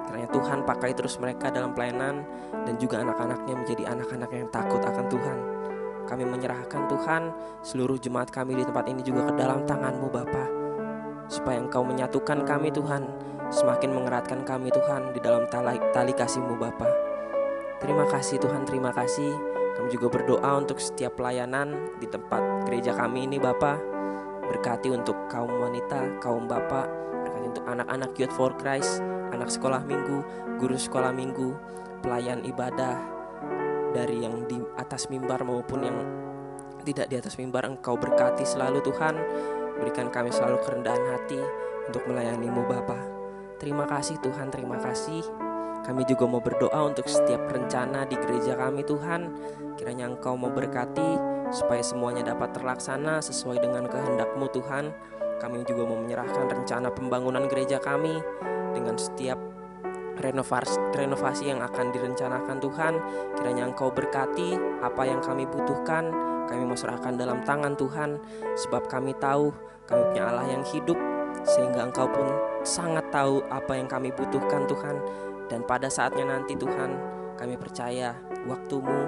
Kiranya Tuhan pakai terus mereka dalam pelayanan, dan juga anak-anaknya menjadi anak-anak yang takut akan Tuhan. Kami menyerahkan Tuhan seluruh jemaat kami di tempat ini juga ke dalam tangan-Mu Bapa, supaya Engkau menyatukan kami Tuhan, semakin mengeratkan kami Tuhan di dalam tali kasih-Mu Bapa. Terima kasih Tuhan, terima kasih. Kami juga berdoa untuk setiap pelayanan di tempat gereja kami ini Bapa. Berkati untuk kaum wanita, kaum bapak, berkati untuk anak-anak Youth for Christ, anak sekolah minggu, guru sekolah minggu, pelayan ibadah dari yang di atas mimbar maupun yang tidak di atas mimbar. Engkau berkati selalu Tuhan. Berikan kami selalu kerendahan hati untuk melayani-Mu Bapa. Terima kasih Tuhan, terima kasih. Kami juga mau berdoa untuk setiap rencana di gereja kami Tuhan. Kiranya Engkau mau berkati supaya semuanya dapat terlaksana sesuai dengan kehendak-Mu Tuhan. Kami juga mau menyerahkan rencana pembangunan gereja kami dengan setiap renovasi yang akan direncanakan Tuhan. Kiranya Engkau berkati apa yang kami butuhkan. Kami mau serahkan dalam tangan Tuhan, sebab kami tahu kami punya Allah yang hidup, sehingga Engkau pun sangat tahu apa yang kami butuhkan Tuhan. Dan pada saatnya nanti Tuhan, kami percaya waktu-Mu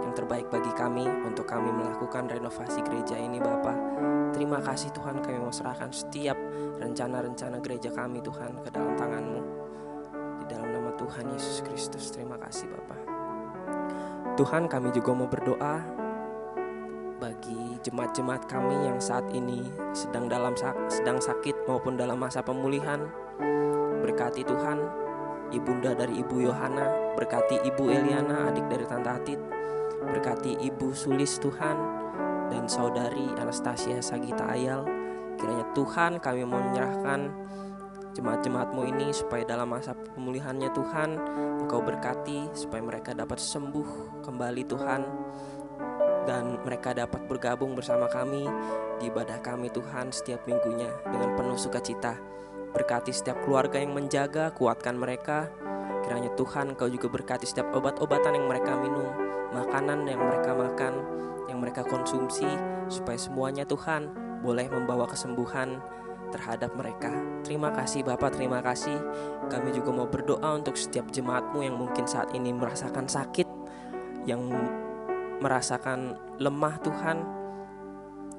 yang terbaik bagi kami untuk kami melakukan renovasi gereja ini Bapa. Terima kasih Tuhan, kami mau serahkan setiap rencana-rencana gereja kami Tuhan ke dalam tangan-Mu. Di dalam nama Tuhan Yesus Kristus, terima kasih Bapa. Tuhan, kami juga mau berdoa bagi jemaat-jemaat kami yang saat ini sedang sakit maupun dalam masa pemulihan. Berkati Tuhan, ibunda dari Ibu Yohana, berkati Ibu Eliana, adik dari Tante Atit, berkati Ibu Sulis Tuhan, dan Saudari Anastasia Sagita Ayal. Kiranya Tuhan, kami mau menyerahkan jemaat-jemaat-Mu ini supaya dalam masa pemulihannya Tuhan, Engkau berkati supaya mereka dapat sembuh kembali Tuhan, dan mereka dapat bergabung bersama kami di ibadah kami Tuhan setiap minggunya dengan penuh sukacita. Berkati setiap keluarga yang menjaga, kuatkan mereka. Kiranya Tuhan, Engkau juga berkati setiap obat-obatan yang mereka minum, makanan yang mereka makan, yang mereka konsumsi, supaya semuanya Tuhan boleh membawa kesembuhan terhadap mereka. Terima kasih Bapak, terima kasih. Kami juga mau berdoa untuk setiap jemaat-Mu yang mungkin saat ini merasakan sakit, yang merasakan lemah Tuhan.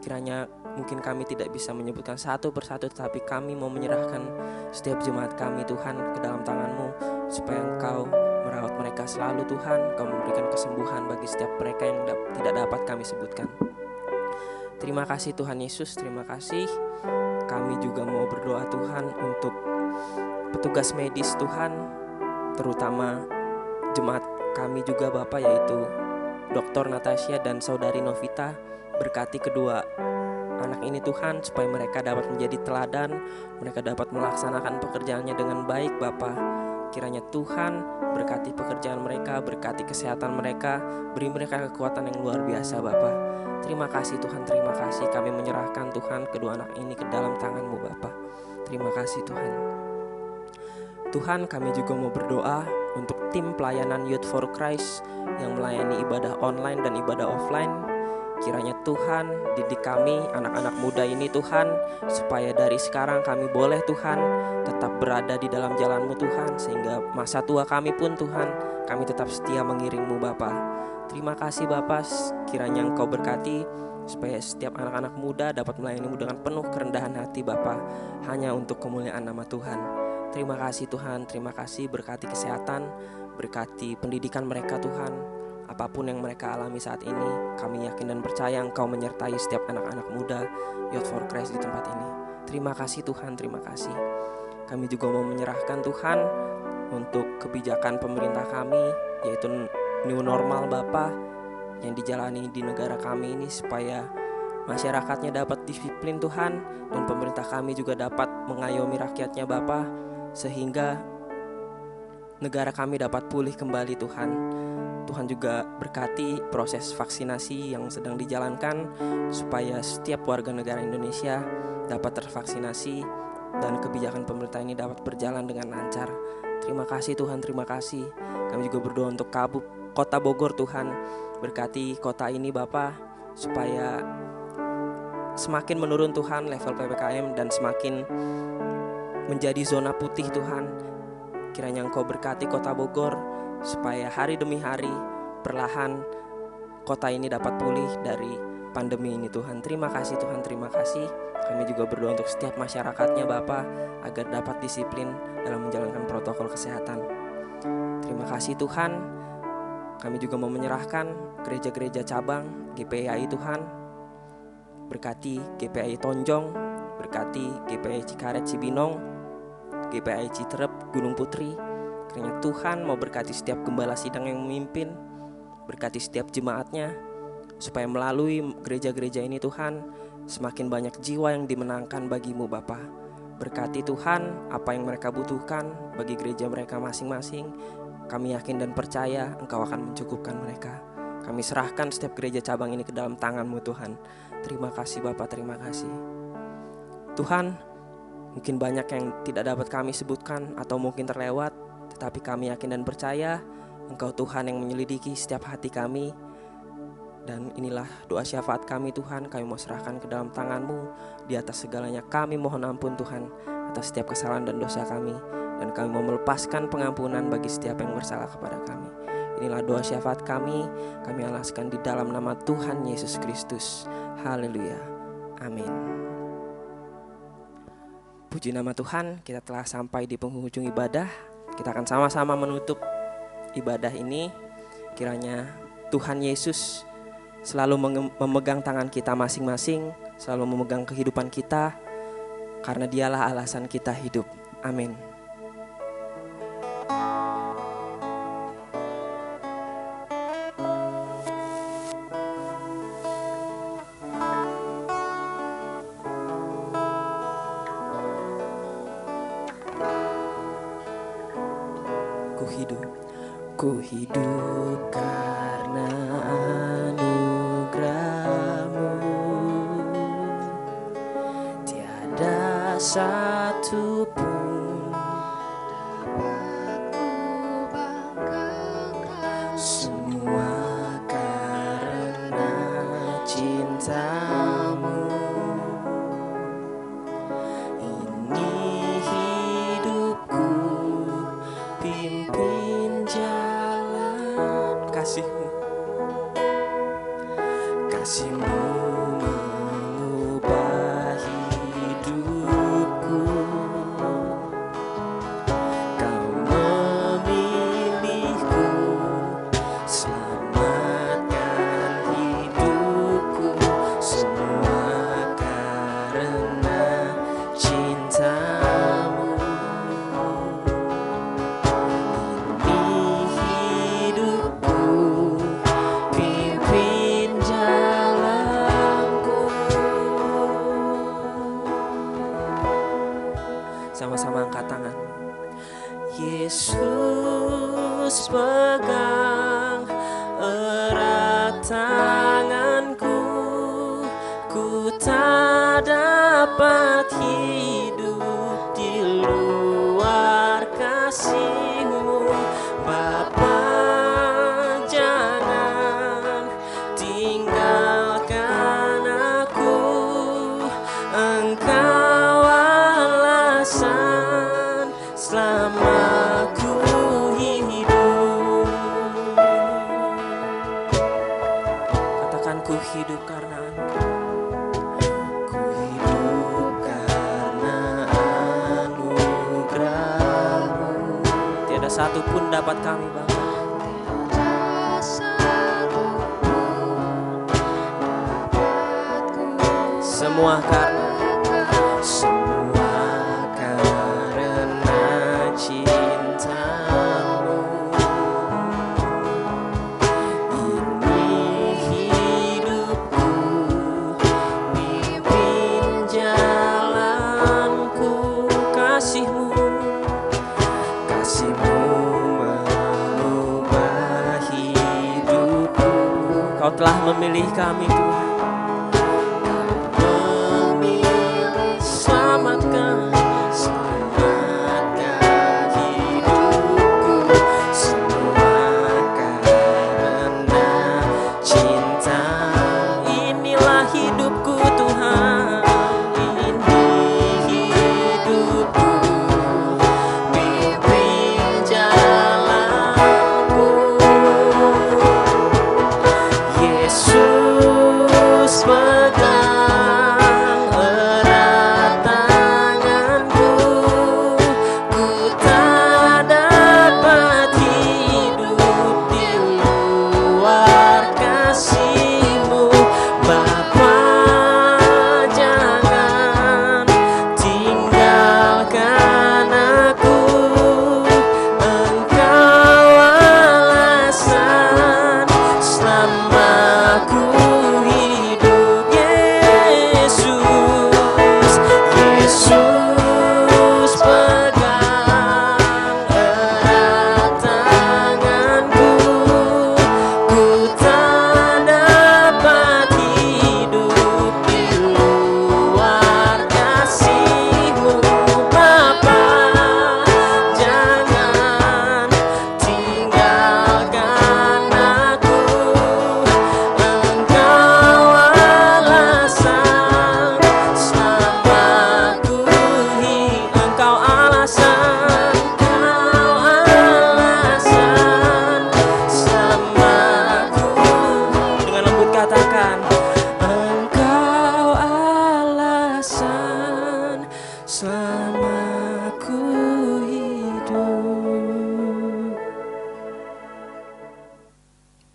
Kiranya mungkin kami tidak bisa menyebutkan satu persatu, tetapi kami mau menyerahkan setiap jemaat kami Tuhan ke dalam tangan-Mu, supaya Engkau merawat mereka selalu Tuhan. Engkau memberikan kesembuhan bagi setiap mereka yang tidak dapat kami sebutkan. Terima kasih Tuhan Yesus, terima kasih. Kami juga mau berdoa Tuhan untuk petugas medis Tuhan, terutama jemaat kami juga Bapak, yaitu Dr. Natasha dan Saudari Novita. Berkati kedua anak ini Tuhan, supaya mereka dapat menjadi teladan, mereka dapat melaksanakan pekerjaannya dengan baik Bapa. Kiranya Tuhan berkati pekerjaan mereka, berkati kesehatan mereka, beri mereka kekuatan yang luar biasa Bapa. Terima kasih Tuhan, terima kasih. Kami menyerahkan Tuhan kedua anak ini ke dalam tangan-Mu Bapa. Terima kasih Tuhan. Tuhan, kami juga mau berdoa untuk tim pelayanan Youth for Christ yang melayani ibadah online dan ibadah offline. Kiranya Tuhan didik kami, anak-anak muda ini Tuhan, supaya dari sekarang kami boleh Tuhan tetap berada di dalam jalan-Mu Tuhan, sehingga masa tua kami pun Tuhan, kami tetap setia mengiring-Mu Bapa. Terima kasih Bapa, kiranya Engkau berkati supaya setiap anak-anak muda dapat melayani-Mu dengan penuh kerendahan hati Bapa, hanya untuk kemuliaan nama Tuhan. Terima kasih Tuhan, terima kasih. Berkati kesehatan, berkati pendidikan mereka Tuhan. Apapun yang mereka alami saat ini, kami yakin dan percaya Engkau menyertai setiap anak-anak muda Youth for Christ di tempat ini. Terima kasih Tuhan, terima kasih. Kami juga mau menyerahkan Tuhan untuk kebijakan pemerintah kami, yaitu New Normal Bapa, yang dijalani di negara kami ini, supaya masyarakatnya dapat disiplin Tuhan, dan pemerintah kami juga dapat mengayomi rakyatnya Bapa, sehingga negara kami dapat pulih kembali Tuhan. Tuhan juga berkati proses vaksinasi yang sedang dijalankan, supaya setiap warga negara Indonesia dapat tervaksinasi dan kebijakan pemerintah ini dapat berjalan dengan lancar. Terima kasih Tuhan, terima kasih. Kami juga berdoa untuk Kota Bogor Tuhan. Berkati kota ini Bapa, supaya semakin menurun Tuhan level PPKM dan semakin menjadi zona putih Tuhan. Kiranya Engkau berkati Kota Bogor, supaya hari demi hari perlahan kota ini dapat pulih dari pandemi ini Tuhan. Terima kasih Tuhan, terima kasih. Kami juga berdoa untuk setiap masyarakatnya Bapa, agar dapat disiplin dalam menjalankan protokol kesehatan. Terima kasih Tuhan. Kami juga mau menyerahkan gereja-gereja cabang GPI Tuhan. Berkati GPI Tonjong, berkati GPI Cikaret Cibinong, GPI Citerep Gunung Putri. Kiranya Tuhan mau berkati setiap gembala sidang yang memimpin, berkati setiap jemaatnya, supaya melalui gereja-gereja ini Tuhan, semakin banyak jiwa yang dimenangkan bagi-Mu Bapa. Berkati Tuhan apa yang mereka butuhkan bagi gereja mereka masing-masing. Kami yakin dan percaya Engkau akan mencukupkan mereka. Kami serahkan setiap gereja cabang ini ke dalam tangan-Mu Tuhan. Terima kasih Bapa, terima kasih. Tuhan, mungkin banyak yang tidak dapat kami sebutkan atau mungkin terlewat, tetapi kami yakin dan percaya Engkau Tuhan yang menyelidiki setiap hati kami. Dan inilah doa syafaat kami Tuhan, kami mau serahkan ke dalam tangan-Mu. Di atas segalanya kami mohon ampun Tuhan, atas setiap kesalahan dan dosa kami, dan kami mau melepaskan pengampunan bagi setiap yang bersalah kepada kami. Inilah doa syafaat kami alaskan di dalam nama Tuhan Yesus Kristus. Haleluya. Amin. Puji nama Tuhan, kita telah sampai di penghujung ibadah. Kita akan sama-sama menutup ibadah ini. Kiranya Tuhan Yesus selalu memegang tangan kita masing-masing, selalu memegang kehidupan kita, karena Dialah alasan kita hidup. Amin. Ku hidup karena anugerah-Mu, tiada satu pun dapat ku banggakan, semua karena cinta-Mu. Ini hidupku, pimpin jalan kasih-Mu. Kasih-Mu mengubah hidupku. Kau memilihku, selamatkan hidupku, semua karena cinta-Mu. Ini hidupku, pimpin jalanku. Sama-sama angkat tangan. Yesus pegang erat tanganku, ku tak dapat hidup di luar kasih-Mu. Bapa, jangan tinggalkan aku, Engkau alasan selama ku hidup. Katakan, ku hidup karena Ku hidup karena anugerah-Mu. Tiada satu pun dapat kami Bapa. Semua karena cinta-Mu. Ini hidupku, pimpin jalanku. Kasih-Mu, kasih-Mu mengubah hidupku. Kau telah memilih kami Tuhan. Selamatkan hidupku, semua karena cinta. Inilah hidupku Tuhan, ini hidupku, pimpin jalanku. Yesus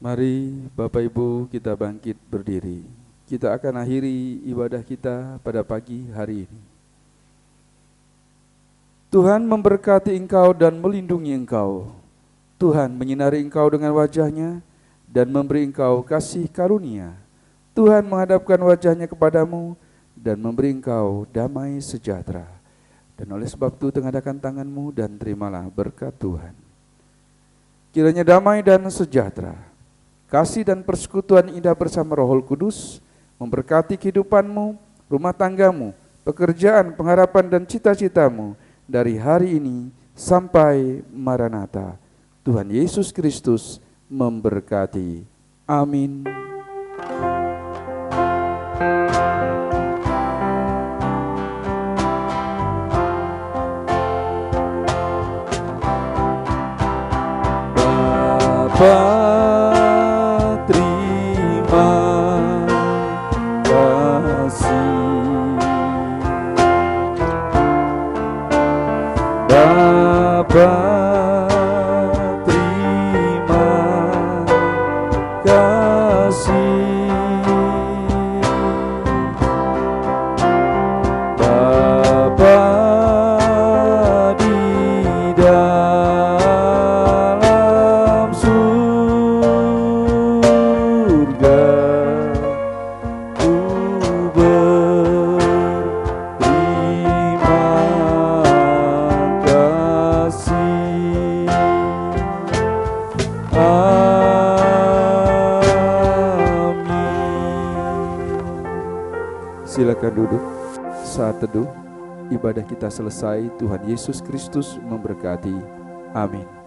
Mari Bapak Ibu kita bangkit berdiri. Kita akan akhiri ibadah kita pada pagi hari ini. Tuhan memberkati engkau dan melindungi engkau. Tuhan menyinari engkau dengan wajah-Nya dan memberi engkau kasih karunia. Tuhan menghadapkan wajah-Nya kepadamu dan memberi engkau damai sejahtera. Dan oleh sebab itu tengadahkan tanganmu dan terimalah berkat Tuhan. Kiranya damai dan sejahtera, kasih dan persekutuan indah bersama Roh Kudus memberkati kehidupanmu, rumah tanggamu, pekerjaan, pengharapan dan cita-citamu dari hari ini sampai Maranatha. Tuhan Yesus Kristus memberkati. Amin. Bapa, terima kasih. Bapa, terima kasih. Bapa di dalam surga, ku berterima kasih. Amin. Silakan duduk. Saat teduh, ibadah kita selesai. Tuhan Yesus Kristus memberkati. Amin.